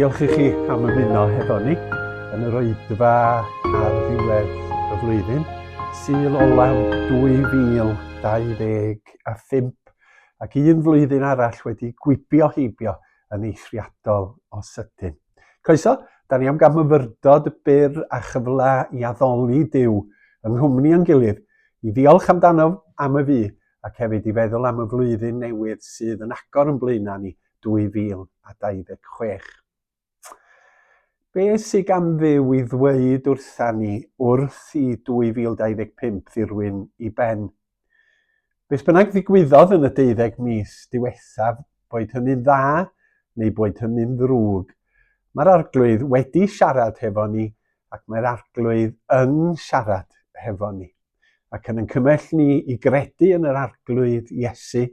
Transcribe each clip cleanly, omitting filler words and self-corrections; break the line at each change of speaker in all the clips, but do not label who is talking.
Diolch i chi am ymuno hefo ni yn yr oedfa ar ddiwedd y flwyddyn, Sul olaf 2025, ac un flwyddyn arall wedi gwibio heibio yn eithriadol o sydyn. Croeso, da ni am gael myfyrdod byr a chyfle i addoli Duw yng nghwmni yn gilydd, i ddiolch amdano am y fi, ac hefyd i feddwl am y flwyddyn newydd sydd yn agor yn blaenau ni 2026. Be sydd gan Dduw i ddweud wrtha ni wrth i 2025 ddilyn i ben? Beth bynnag ddigwyddodd yn y 12 mis diwethaf, boed hynny'n dda neu boed hynny'n ddrwg, mae'r arglwydd wedi siarad hefo ni ac mae'r arglwydd yn siarad hefo ni. Ac yn cymell ni i gredu yn yr arglwydd Iesu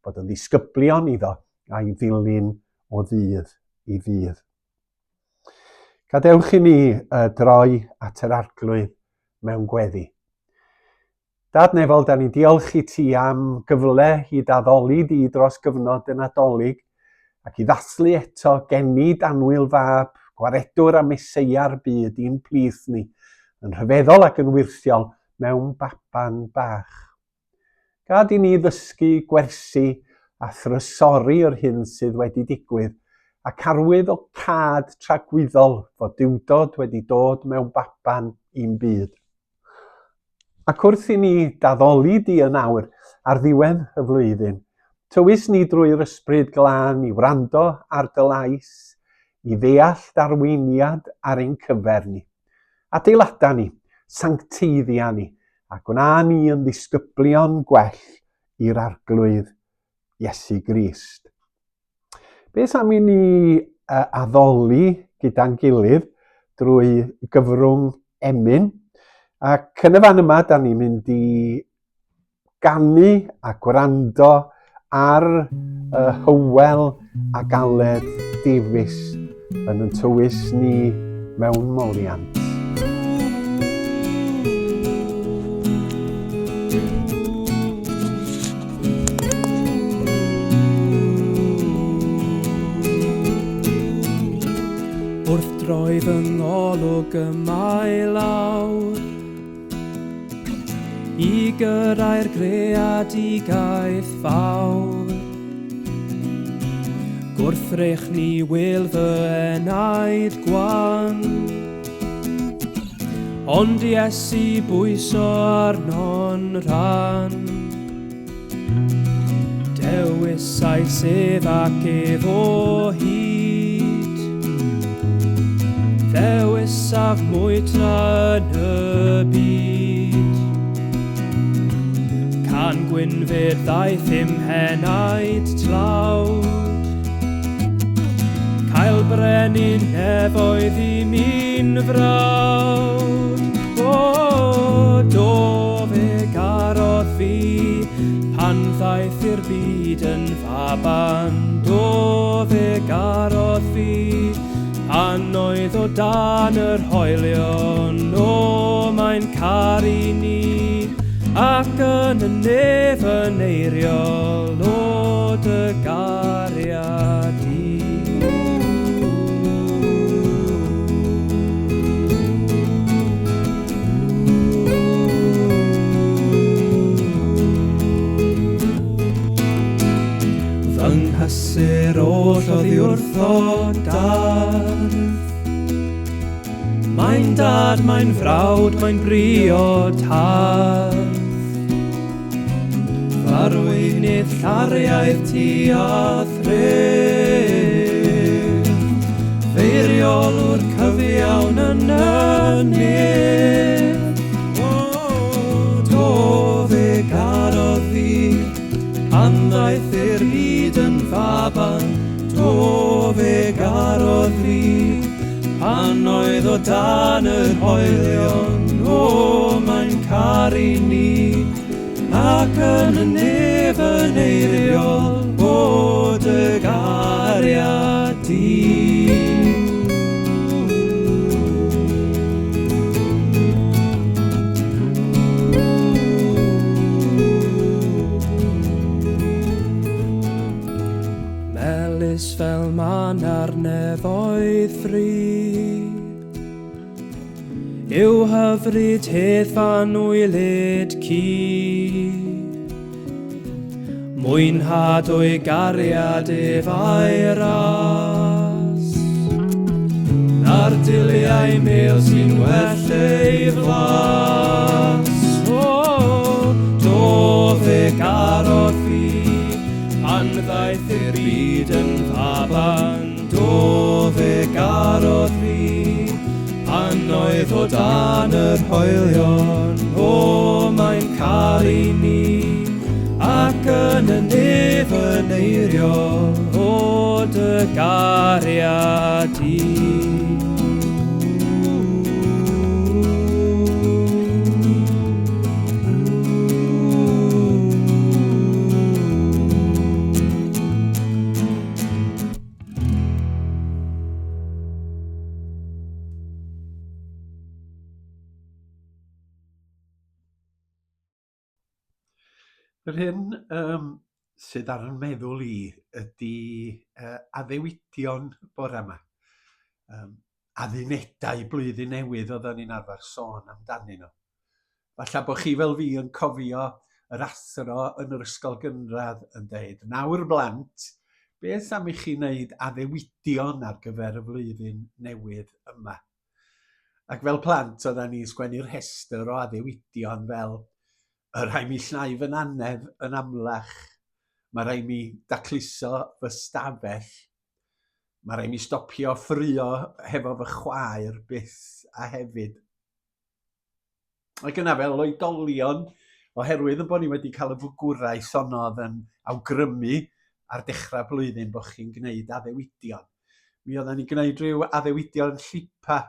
bod yn ddisgyblion iddo a'i ddilyn o ddydd i ddydd. Gadewch i ni droi at yr arglwydd mewn gweddi. Dad Nefol, da ni diolch i ti am gyfle i daddoli di dros gyfnod y Nadolig ac i ddathlu eto geni Danwyl fab, gwaredwr a meseia'r byd i'n plith ni, yn rhyfeddol ac yn wirthiol mewn baban bach. Gad i ni ddysgu, gwersi a thrysori o'r hyn sydd wedi digwydd, ac arwydd o cad tragwyddol fod diwdod wedi dod mewn baban i'n byd. Ac wrth i ni daddoli di yn awr ar ddiwedd y flwyddyn, tywys ni drwy'r ysbryd glân i wrando ar dy lais, i ddeall darweiniad ar ein cyfer ni. Adeilada ni, sancteiddia ni, a gwna ni yn ddisgyblion gwell i'r arglwydd Iesu Grist. Beth am i ni addoli gyda'n gilydd drwy gyfrwng emyn, ac yn y fan yma da ni'n mynd i ganu a gwrando ar Hywel a Galed Davies yn tywys ni mewn moliant.
Wrth droi fy ngolwg yma i lawr, i gyrra'r greadigaeth fawr. Gwrthrych ni wyl fy enaid gwan, ond Iesu bwyso arno'n rhan. Dewisau sef ac efo hyd, ddewisaf mwyta yn y byd. Can gwynfydd ddaeth henaid tlawd, cael brenin nefoedd i mi'n frawd. O, do fe garodd fi pan ddaeth i'r byd yn faban. Do fe garodd fi pan oedd o dan yr hoelion. O, mae'n caru ni ac yn y nefyn eiriol o dy gariad di. Fy nghysur oll oddi wrtho darth. Mae'n dad, mae'n frawd, mae'n briod harth. Arweinydd llariaeth ti a thref, feiriolwr cyfiawn yn ynnydd. O, do fe garodd fi pan ddaeth i'r byd yn faban. Do fe garodd fi pan oedd o dan yr hoelion. O, mae'n caru ni ac yn y nefyn eiriol o dy gariad di. Melys fel man ar nefoedd ffri. Yw hyfryd hedd fan wylid ci. Mwynhad o'i gariad efau ras. Na'r diliau mel sy'n well ei flas. O, do fe garodd fi, pan ddaeth i'r byd yn faban. Do fe garodd fi, pan oedd o dan yr hoelion. O, mae'n cael ei ni, ac yn y nefyneirio o dy gariad i.
Yr hyn sydd ar yn meddwl i ydy addewidion bore yma. Addunedau blwyddyn newydd oedden ni'n arfer sôn amdanyn nhw. Falle bod chi fel fi yn cofio yr athro yn yr ysgol gynradd yn dweud, nawr blant, beth am i chi wneud addewidion ar gyfer y flwyddyn newydd yma? Ac fel plant oedden ni'n sgwennu'r rhestr o addewidion fel y rhai mi llnau fy nanedd yn amlach, mae rhai mi dacluso fy stafell, mae rhai mi stopio ffrio hefo fy chwaer byth a hefyd. Ac yna fel oedolion, oherwydd yn bod ni wedi cael y fwgwraeth honnodd yn awgrymu ar dechrau blwyddyn bod chi'n gwneud addewidion. Mi oedden ni gwneud rhyw addewidion llipa.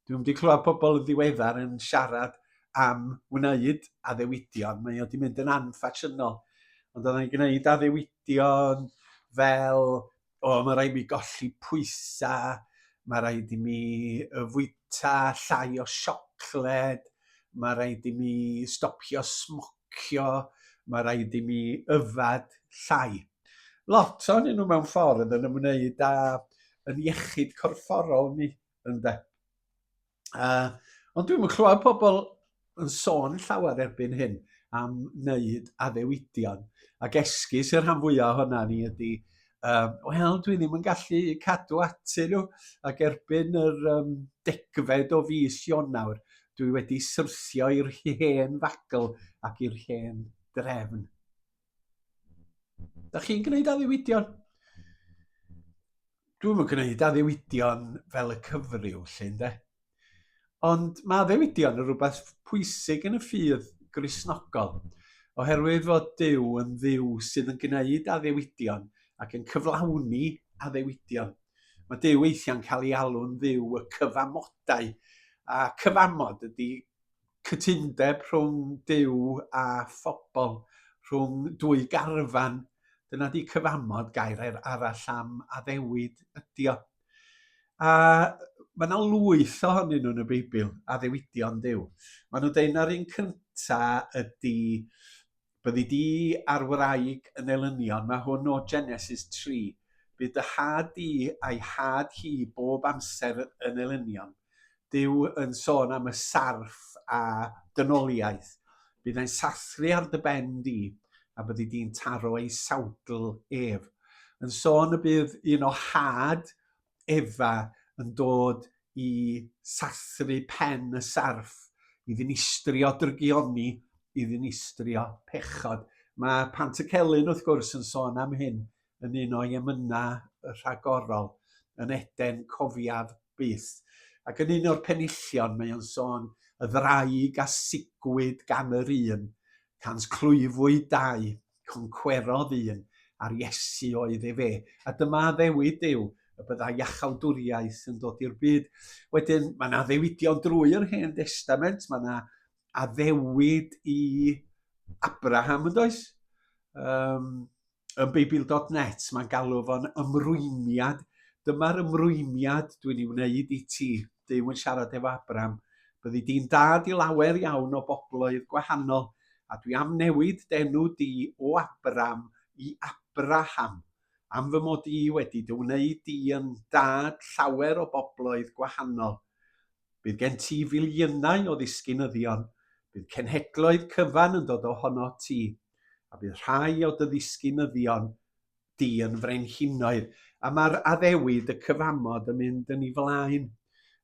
Dwi'n wedi clywed pobl yn ddiweddar yn siarad am wneud addewidion, mae wedi mynd yn anffasiynol. Ond oedden ni'n gwneud addewidion fel, mae rhaid mi golli pwysau, mae rhaid i mi fwyta llai o siocled, mae rhaid i mi stopio smocio, mae rhaid i mi yfad llai. Lot o'n nhw mewn ffordd yn ymwneud â yn iechyd corfforol ni, ynde. Ond dwi'n clywed pobl yn sôn llawer erbyn hyn am wneud addewidion. Ac esgus yr rhan fwyaf ohona ni ydy, wel, dwi ddim yn gallu cadw atyn nhw. Ac erbyn yr 10fed o fis Ionawr, dwi wedi syrthio i'r hen fagl ac i'r hen drefn. Da chi'n gwneud addewidion? Dwi'm yn gwneud addewidion fel y cyfryw, ynde? Ond mae addewidion yn rhywbeth pwysig yn y ffydd Gristnogol, oherwydd fod Duw yn Dduw sydd yn gwneud addewidion ac yn cyflawni addewidion. Mae Duw weithiau'n cael ei alw'n Dduw y cyfamodau, a cyfamod ydy cytundeb rhwng Duw a phobl, rhwng dwy garfan. Dyna di cyfamod, gair arall am addewid ydy o. A mae yna lwyth ohonyn nhw yn y Beibl, addewidion Duw. Maen nhw'n deud na'r un cyntaf ydy, byddi di ar wraig yn elynion, mae hwn o Genesis 3. Bydd dy had di a'i had hi bob amser yn elynion. Duw yn sôn am y sarf a dynoliaeth. Bydd e'n sathru ar dy ben di, a byddi di'n taro ei sawdl ef. Yn sôn y bydd un o had Efa yn dod i sathru pen y sarf, i ddinistrio drygioni, i ddinistrio pechod. Mae Pantycelyn wrth gwrs yn sôn am hyn yn un o'i emynau rhagorol, yn Eden cofiaf byth. Ac yn un o'r penillion mae o'n sôn y ddraig a sigwyd gan yr un, cans clwyfwyd dau, concwerodd un, a'r Iesu oedd e fe. A dyma addewid Duw, y bydda iachawdwriaeth yn dod i'r byd. Wedyn, mae yna addewidion drwy'r Hen Testament, mae yna addewid i Abraham yn does. Yn Beibl.net, mae'n galw fo'n ymrwymiad. Dyma'r ymrwymiad dwi'n ei wneud i ti. Duw yn siarad efo Abraham. Byddi di'n dad i lawer iawn o bobloedd gwahanol, a dwi am newid denw di o Abraham i Abraham. am fy mod i wedi dy wneud di yn dad llawer o bobloedd gwahanol. Bydd gen ti filiynau o ddisgynyddion, bydd cenhedloedd cyfan yn dod ohono ti, a bydd rhai o dy ddisgynyddion di yn frenhinoedd. A mae'r addewid, y cyfamod, yn mynd yn ei flaen.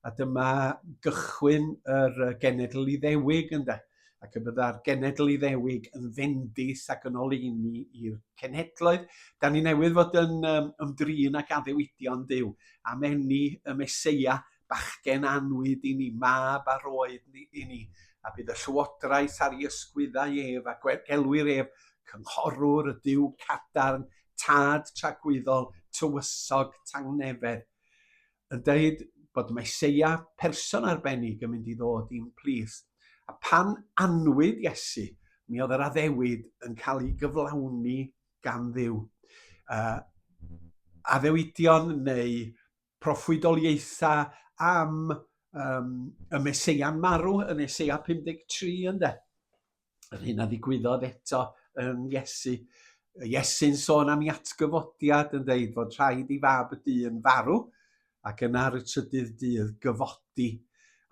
A dyma gychwyn yr genedl Iddewig ynde. Ac y bydda'r genedl Iddewig yn fendus ac yn oleuni i'r cenhedloedd. Da ni newydd fod yn ymdrin ac addewidion Duw am eni y Meseia, bachgen anwyd i ni, mab ar oed i ni. A bydd y llywodraeth ar ei ysgwyddau ef a gelwyr ef, cynghorwr y Duw cadarn, tad tragwyddol, tywysog tangnefedd, yn dweud bod Meseia person arbennig yn mynd i ddod i'n plith. A pan anwyd Iesu, mi oedd yr addewid yn cael ei gyflawni gan Dduw. Addewidion neu proffwydoliaethau am y Meseia'n marw yn Eseia 53 ynde. Yr hyn a ddigwyddodd eto yn Iesu. Iesu'n sôn am ei atgyfodiad yn dweud fod rhaid i fab y dyn farw, ac yna ar y trydydd dydd gyfodi.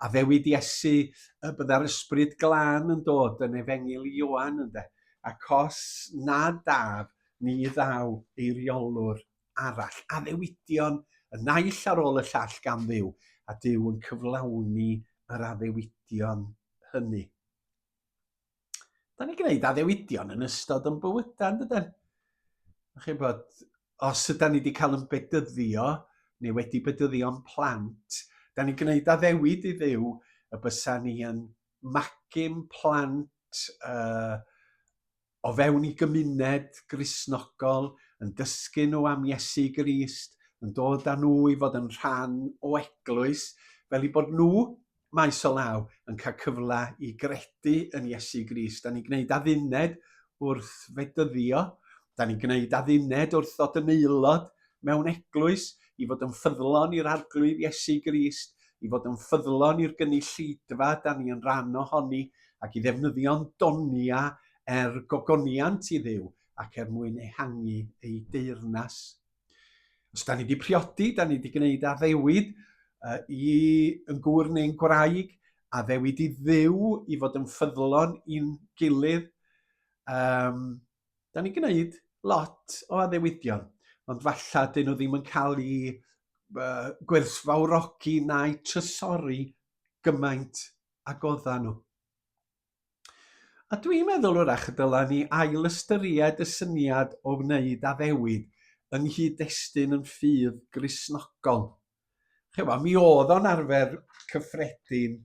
A ddewid Iesu y bydda'r ysbryd glân yn dod yn Efengil Ioan ynde. Ac os na daf ni ddaw eiriolwr arall. Addewidion y naill ar ôl y llall gan Dduw, a Duw yn cyflawni yr addewidion hynny. Da ni gwneud addewidion yn ystod yn bywydau, ydyn? Chi'n bod, os ydyn ni wedi cael yn bedyddio, neu wedi bedyddio'n plant, da ni'n gwneud addewid i Dduw y bysa ni yn magu'n plant o fewn i gymuned Gristnogol, yn dysgu nhw am Iesu Grist, yn dod â nhw i fod yn rhan o eglwys, fel i bod nhw maes o law yn cael cyfle i gredu yn Iesu Grist. Da ni'n gwneud adduned wrth fedyddio, da ni'n gwneud adduned wrth ddod yn aelod mewn eglwys, i fod yn ffyddlon i'r arglwydd Iesu Grist, i fod yn ffyddlon i'r gynulleidfa da ni yn rhan ohoni, ac i ddefnyddio'n donia gogoniant i Dduw ac mwyn ehangu ei deyrnas. Os da ni wedi priodi, da ni wedi gwneud addewid yn gŵr neu'n gwraig, addewid i Dduw i fod yn ffyddlon i'n gilydd. Da ni gwneud lot o addewidion, ond falla dyn nhw ddim yn cael ei gwerthfawrogi na'u trysori gymaint ag oeddan nhw. A dwi'n meddwl wrach y dyla ni ail ystyried y syniad o wneud addewid yng nghyd-destun yn ffydd Gristnogol. Mi oedd o'n arfer cyffredin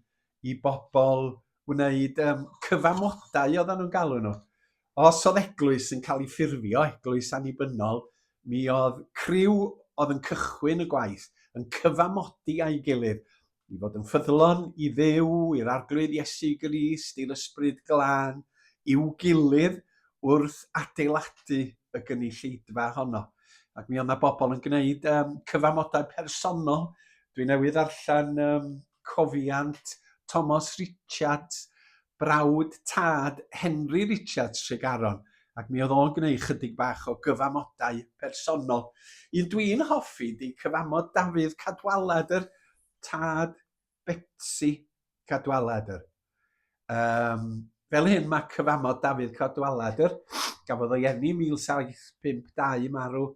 i bobl wneud cyfamodau oedden nhw'n galw nhw. Os oedd eglwys yn cael ei ffurfio, eglwys annibynnol, mi oedd criw oedd yn cychwyn y gwaith yn cyfamodi a'i gilydd i fod yn ffyddlon i Dduw, i'r arglwydd Iesu Grist, i'r ysbryd glân, i'w gilydd wrth adeiladu y gynulleidfa honno. Ac mi oedd yna bobl yn gwneud cyfamodau personol. Dwi newydd ddarllen cofiant Thomas Richards, brawd tad Henry Richards Tregaron, ac mi oedd o'n gwneud chydig bach o gyfamodau personol. Un dwi'n hoffi di cyfamod Dafydd Cadwaladr, tad Betsy Cadwaladr. Fel hyn mae cyfamod Dafydd Cadwaladr, gafodd o'i eni 1752 marw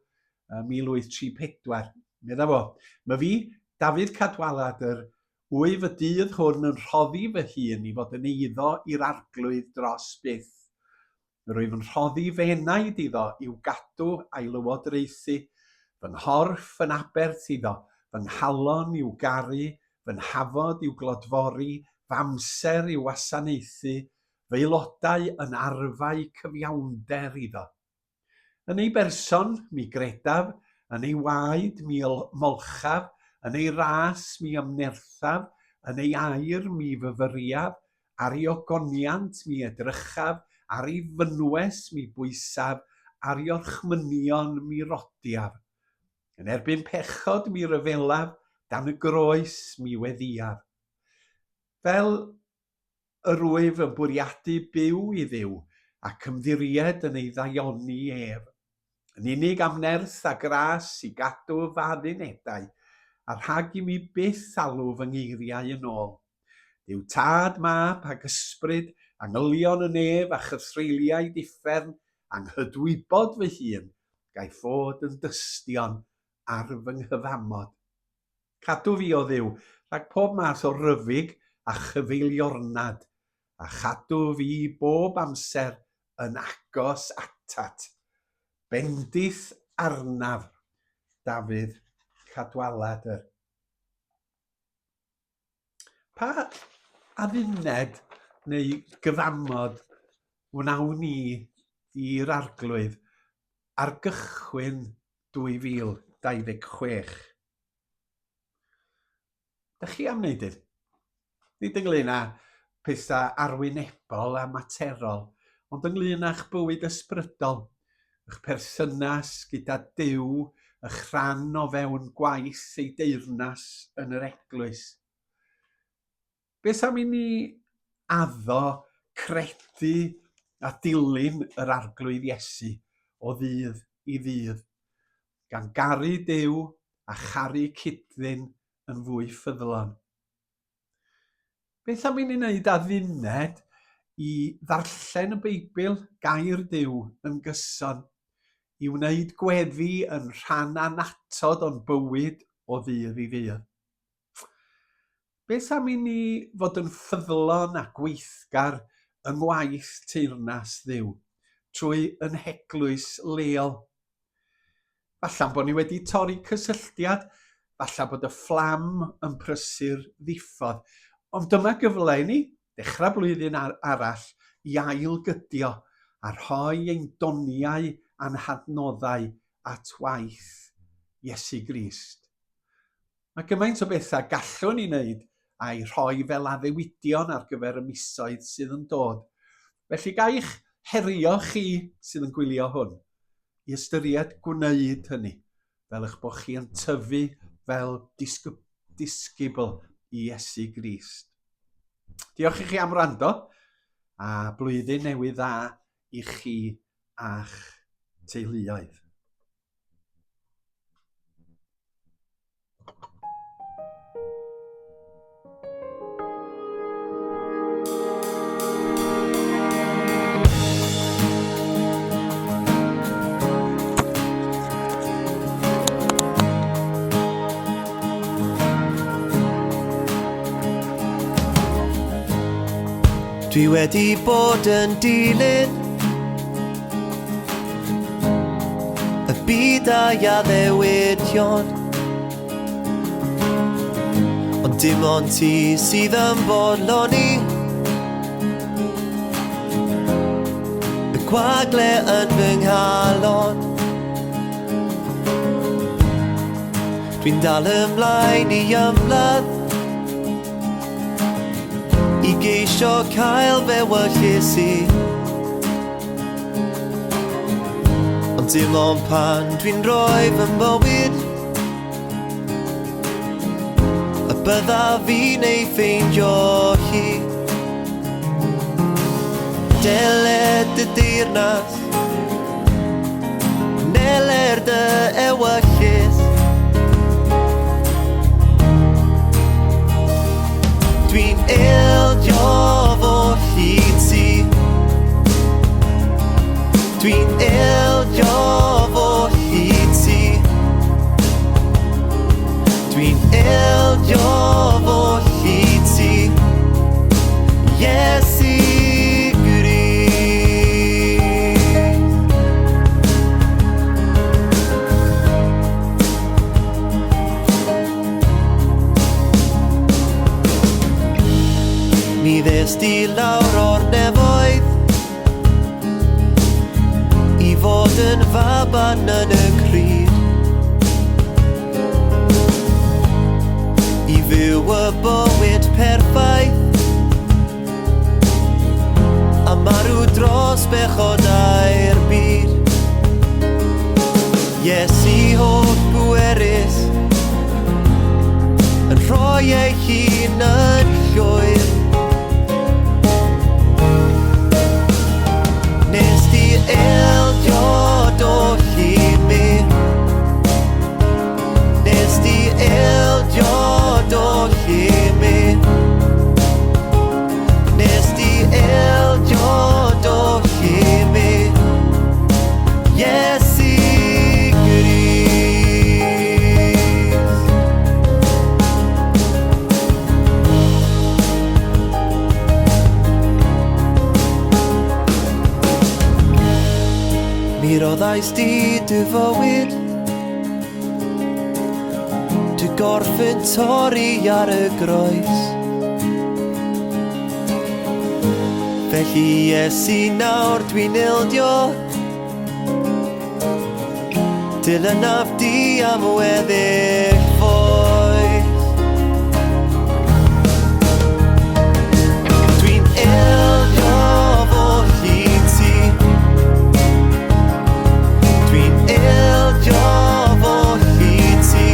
1834. Medda fo, mae fi, Dafydd Cadwaladr, wyf y dydd hwn yn rhoddi fy hun i fod yn eiddo i'r arglwydd dros byth. Rwyf yn rhoddi fy enaid iddo i'w gadw a'i lywodraethu, fy nghorff yn aberth iddo, fy nghalon i'w garu, fy nhafod i'w glodfori, fy amser i'w wasanaethu, fy aelodau yn arfau cyfiawnder iddo. Yn ei berson mi gredaf, yn ei waed mi molchaf, yn ei ras mi ymnerthaf, yn ei air mi fyfyriaf, ar ei ogoniant mi edrychaf, ar ei fynwes mi bwysaf, ar ei orchmynion mi rodiaf. Yn erbyn pechod mi ryfelaf, dan y groes mi weddiaf. Fel yr wyf yn bwriadu byw i Dduw, ac ymddiried yn ei ddaioni ef. Yn unig am nerth a gras I gadw fy addunedau, a rhag I mi byth alw fy ngeiriau yn ôl. Dyw tad, mab ac ysbryd, angylion y nef a chythreiliau differn, anghydwybod fy hun, gaeth fod yn dystion ar fy nghyfamod. Cadw fi o Dduw, rhag pob math o ryfig a chyfeiliornad, a chadw fi bob amser yn agos atat. Bendith arnaf, Dafydd Cadwaladr. Pa adduned neu gyfamod wnawn ni i'r arglwydd ar gychwyn 2026? Dych chi am wneud hyn? Nid ynglyn â pethau arwynebol a materol, ond ynglyn â'ch bywyd ysbrydol, eich perthynas gyda Duw, eich rhan o fewn gwaith ei deyrnas yn yr eglwys. Beth am I ni addo, credu a dilyn yr arglwydd Iesu o ddydd I ddydd, gan garu Duw a charu cydddyn yn fwy ffyddlon. Beth am I ni wneud adduned I ddarllen y Beibl, gair Duw yn gyson, I wneud gweddi yn rhan anatod o'n bywyd o ddydd I ddydd. Beth am I ni fod yn ffyddlon a gweithgar yng ngwaith teyrnas Dduw, trwy yn heglwys leol? Falle'n bod ni wedi torri cysylltiad, falle bod y fflam yn prysur ddiffodd, ond dyma gyfle I ni, dechrau blwyddyn arall, I ailgydio a rhoi ein doniau a'n hadnoddau at waith Iesu Grist. Mae gymaint o bethau gallwn ni wneud a'i rhoi fel addewidion ar gyfer y misoedd sydd yn dod. Felly ga i'ch herio chi sydd yn gwylio hwn I ystyried gwneud hynny, fel eich bod chi yn tyfu fel disgybl I Iesu Grist. Diolch I chi am wrando, a blwyddyn newydd dda I chi a'ch teuluoedd.
Dwi wedi bod yn dilyn y byd a addewidion, ond dim ond ti sydd yn bodlon I, y gwagle yn fy nghalon. Dwi'n dal ymlaen I ymladd, I geisio cael fe wyllus I, ond dim ond pan dwi'n rhoi fy mywyd, y bydda fi'n ei ffeindio hi. Deled y deyrnas, neler dy ewyllus, dwi'n ildio fo hyd si, dwi'n ildio fo hyd si, dwi'n ildio fo hyd si, Iesu Grist. Mi ddest I lawr o'r nefoedd I fod yn faban yn y cryd, I fyw y bywyd perffaith a marw dros bechodau'r byd. Iesu holl bwerus yn rhoi ei hun yn llwyr, Nes di ildio o hyd Mi roddais di dy fywyd, dy gorffyn torri ar y groes. Felly Iesu nawr dwi'n ildio, dilynaf di am weddill foes. Dwi'n ildio fo hyd ti, dwi'n ildio fo hyd ti,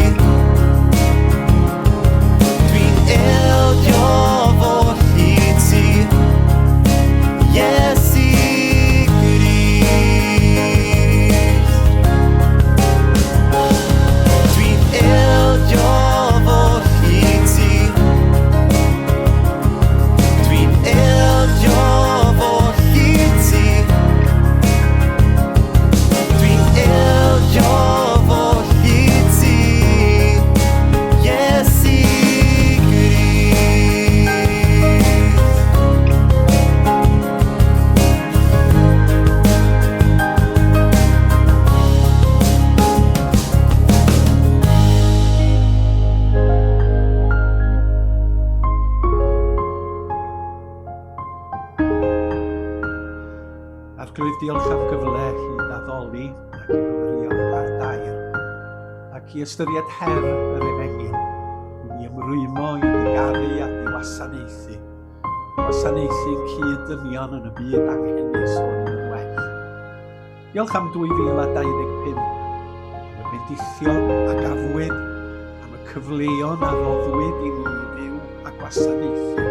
dwi'n ildio fo hyd ti, Iesu
Arglwydd, diolch am gyfle i ddaddoli ac i gyfrio ar dair, ac i ystyried her yr efengin, i ni ymrwymo i ddigaru a i wasanaethu. Wasanaethu'n cyd-dynion yn y byd anghennus hwn yn well. Diolch am 2025, am y bendithion a gafwyd, am y cyfleon a roddwyd i ni fyw a gwasanaethu.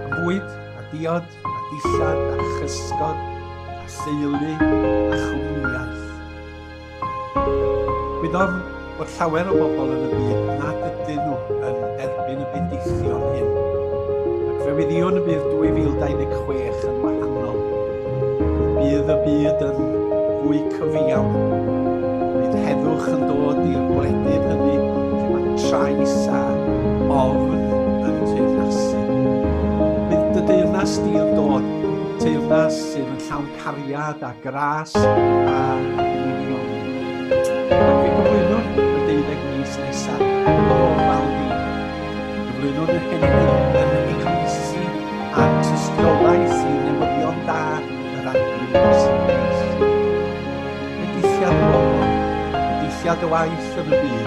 Am bwyd a diod a dillad a chysgod, theulu a chwmniaeth. Gwyddom bod llawer o bobl yn y byd nad ydyn nhw yn derbyn y bendithion hyn, ac fe wyddion y bydd 2026 yn wahanol. Bydd y byd yn fwy cyfiawn. Bydd heddwch yn dod i'r gwledydd hynny lle mae trais a ofn yn teyrnasu. Bydd dy deyrnas di yn dod, teyrnas sydd yn llawn cariad a gras a dymunion. Ac fe gyflwynwn y 12 mis nesaf o'r ofal ni. Gyflwynwn y hynny yn eglwysi a tystiolaeth i newyddion da yr arglwydd sy'n. Medithiad o bobl, medithiad o waith yn y byd,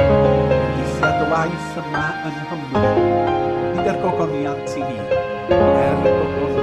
medithiad o waith yma yn Nghymru, nid er gogoniant i ni, er gogoniant